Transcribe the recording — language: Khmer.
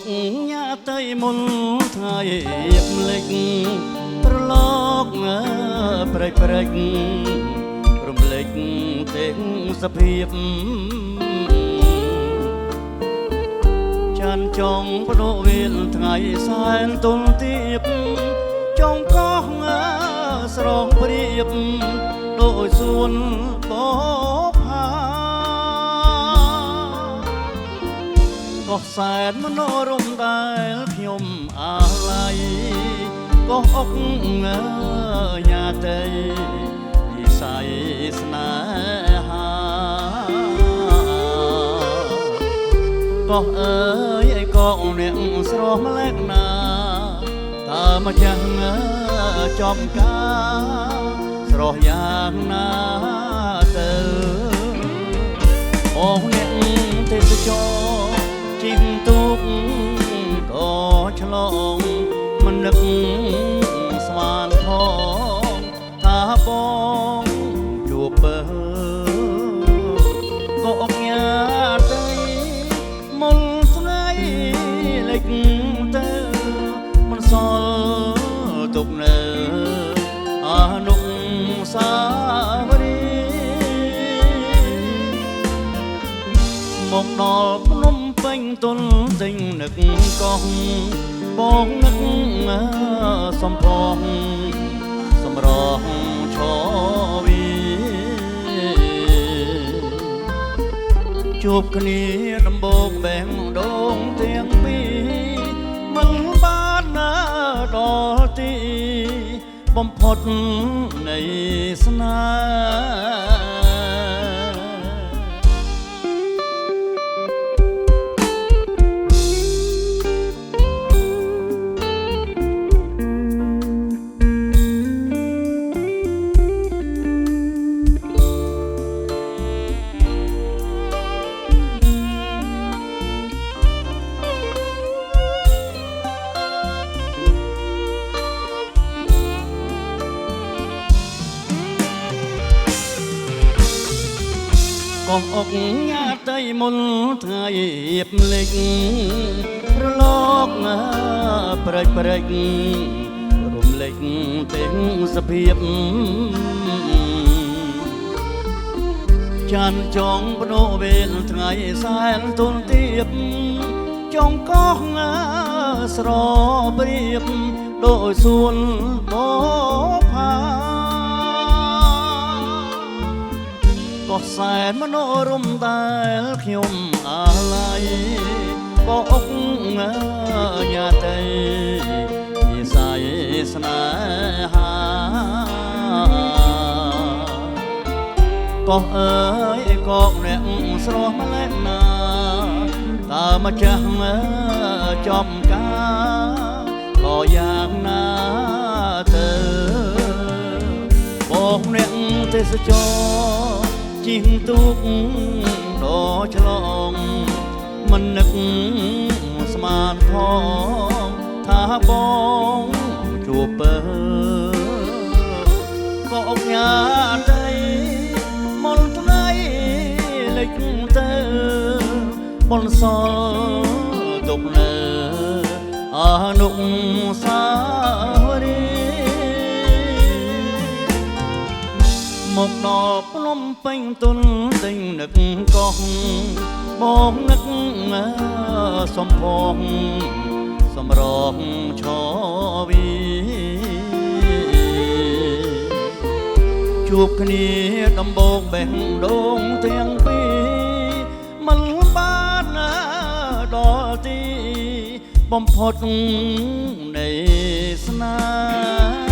ញ៉ាតៃមុនថ្ងៃៀបលិចប្រឡកព្រៃព្រេចរំលេចទាំងសភាពចាន់ចង់បដូរវេលថ្ងៃសែនទុលទៀបចង់កោះស្រងព្រៀបដោយសួនបផាកោះសែនមនោរម្យដែលខ្ញុំអាឡ័យកោះអុកញ៉ាតីវិស័យស្នេហាកោះអើយឯកោអ្នកស្រស់ម្លែកណាតើមកចាំចំការស្រស់យ៉ាងណាទៅអូអ្នកទេសចរជីងទុកក៏ឆ្លងមិននឹកស្មានផងថាបងជួបបើក៏អុកញ៉ាទៅមុនថ្ងៃលិចទៅមិនសល់ទុកនៅអនុសាវរីយ៍មកដល់ភ្នំពេញទុនទិញនឹកកោះបងនឹកសំផងសម្រងឈវីជួបគ្នាដំបងបែងដងទាំងពីរមិនបានដល់ទីបំផុតនៃស្នេហ៍កោះអុកញ៉ាតៃមុនថ្ងៃៀបលិចប្រឡកព្រេចព្រេចរំលេចទាំងសភាពចាន់ចង់បដូរវេលថ្ងៃសែនទុលទៀបចង់កោះស្រព្រៀបដោយសួនបផាកោះសែនមនោរម្យដែលខ្ញុំអាឡ័យក៏អុកញ៉ាតីវិស័យស្នេហាកោះអើយឯកោអ្នកស្រស់ម្លែកណាតើមកចាស់ចំការក៏យ៉ាងណាទៅបងអ្នកទេសចរជីងទុកដ៏ឆ្លងមិននឹកស្មានផងថាបងជួបបើក៏អុកញ៉ាតីមុនថ្ងៃលិចទៅបនសល់ទុកនៅអនុសាវរីយ៍មកដល់ភ្នំពេញទុនទិញនឹកកោះបងនឹកសំផងសម្រងឈវីជួបគ្នាដំបងបេះដូងទាំងពីរមិនបានដល់ទីបំផុតនៃស្នេហ៍